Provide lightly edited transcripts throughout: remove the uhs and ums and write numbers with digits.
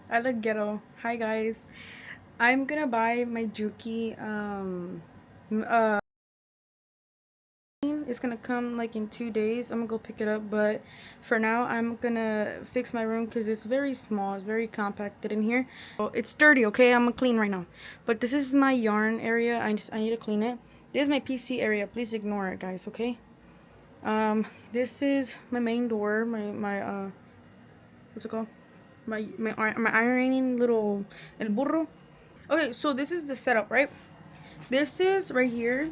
I look ghetto. Hi guys. I'm gonna buy my Juki it's gonna come like in 2 days. I'm gonna go pick it up, but for now I'm gonna fix my room because it's very small, it's very compacted in here. So it's dirty, okay? I'm gonna clean right now. But this is my yarn area. I need to clean it. This is my PC area. Please ignore it, guys, okay? This is my main door, my what's it called? My ironing little el burro. Okay, so this is the setup, right? This is right here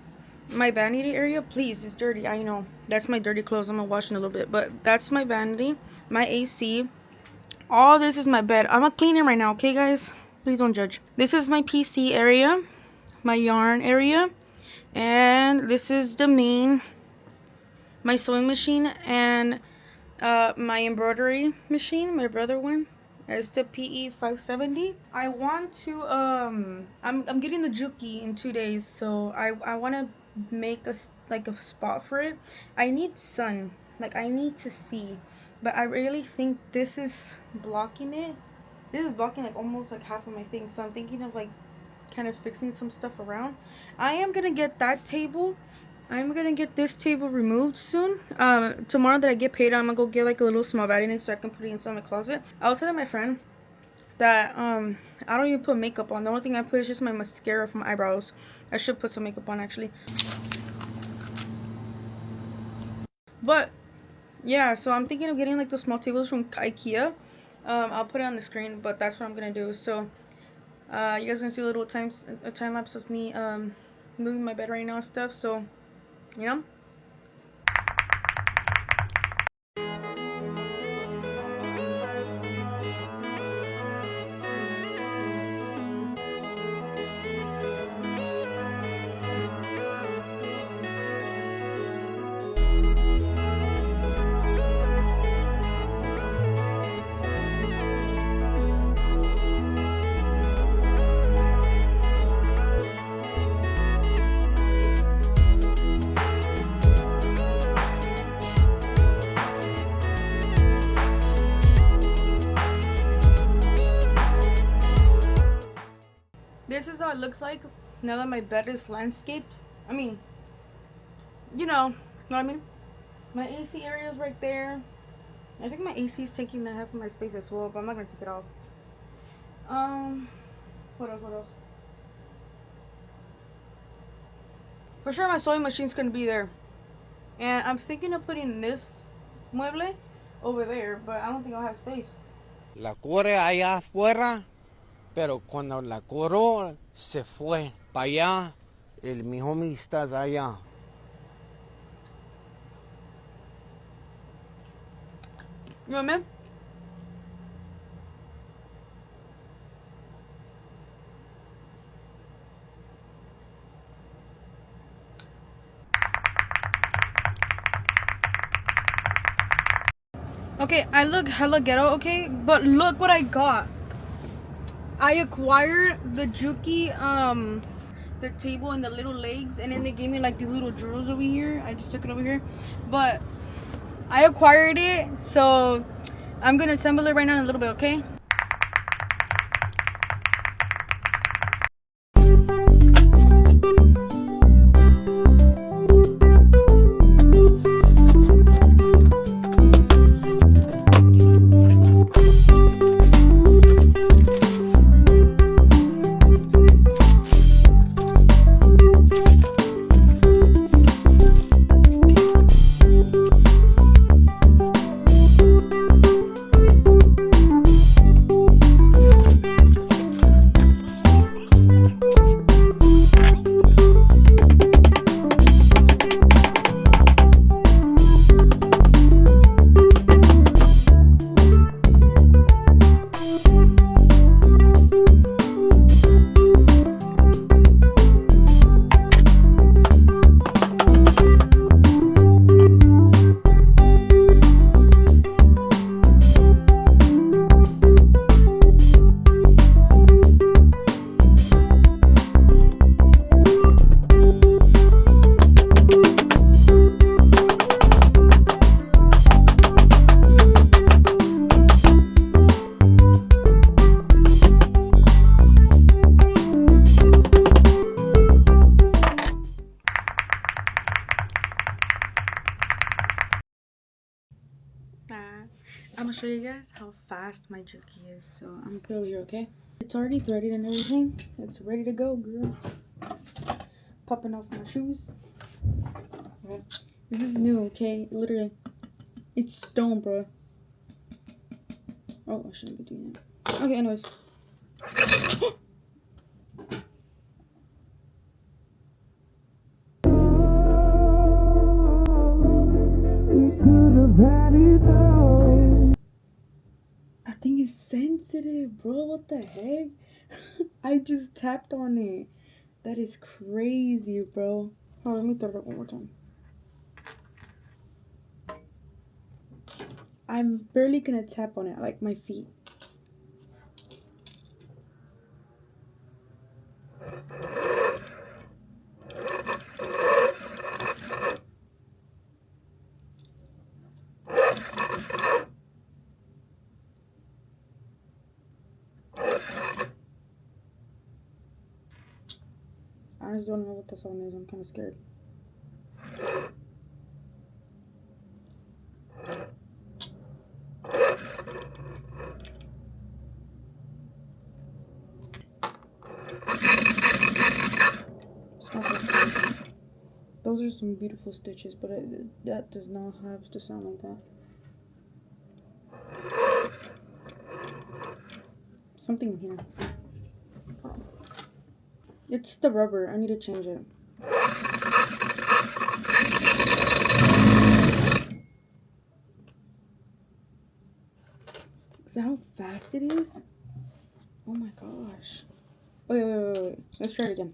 my vanity area. Please, it's dirty, I know. That's my dirty clothes. I'm gonna wash in a little bit, but that's my vanity, my AC. All this is my bed. I'm gonna clean it right now, okay guys? Please don't judge. This is my PC area, my yarn area, and this is the main, my sewing machine, and my embroidery machine, my brother one. It's the PE 570. I want to I'm getting the Juki in 2 days, so I want to make like a spot for it. I need sun, like I need to see, but I really think this is blocking it. This is blocking like almost like half of my thing, so I'm thinking of like kind of fixing some stuff around. I am gonna get that table. I'm gonna get this table removed soon. Tomorrow that I get paid, I'm gonna go get like a little small vanity so I can put it inside my closet. I was telling my friend that I don't even put makeup on. The only thing I put is just my mascara for my eyebrows. I should put some makeup on actually. But yeah, so I'm thinking of getting like those small tables from IKEA. I'll put it on the screen, but that's what I'm gonna do. So you guys gonna see a little time lapse of me moving my bed right now and stuff. So you know. This is how it looks like now that my bed is landscaped. I mean, know what I mean? My AC area is right there. I think my AC is taking half of my space as well, but I'm not gonna take it off. What else? For sure my sewing machine's gonna be there. And I'm thinking of putting this mueble over there, but I don't think I'll have space. La corre allá afuera, pero cuando la coró se fue para allá, mi homie está allá. You know what I mean? Okay, I look hella ghetto, okay? But look what I got. I acquired the Juki, the table and the little legs, and then they gave me like these little drawers over here. I just took it over here. But I acquired it, so I'm gonna assemble it right now in a little bit, okay? I'm gonna show you guys how fast my jerky is. So I'm gonna put it over here, okay? It's already threaded and everything. It's ready to go, girl. Popping off my shoes. Okay. This is new, okay? Literally. It's stone, bro. Oh, I shouldn't be doing that. Okay, anyways. I think it's sensitive, bro. What the heck? I just tapped on it. That is crazy, bro. Hold on, let me throw it up one more time. I'm barely gonna tap on it, like my feet. I just don't know what the sound is. I'm kind of scared. Those are some beautiful stitches, but that does not have to sound like that. Something here. It's the rubber. I need to change it. Is that how fast it is? Oh my gosh. Wait. Let's try it again.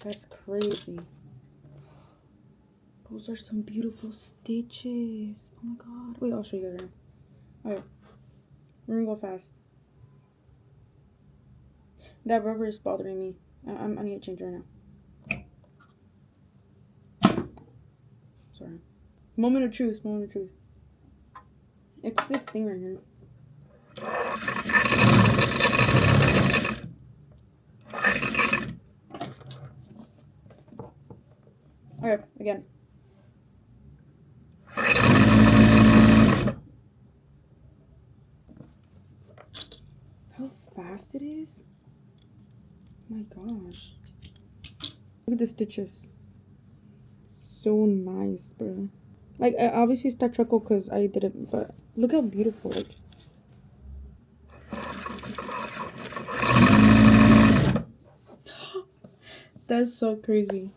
That's crazy. Those are some beautiful stitches. Oh my god. Wait, I'll show you guys right now. Alright. We're gonna go fast. That rubber is bothering me. I need to change it right now. Sorry. Moment of truth. It's this thing right here. Okay, again. How fast it is? Oh my gosh. Look at the stitches. So nice, bro. Like, I obviously start chuckle because I did it, but look how beautiful. Like, that's so crazy.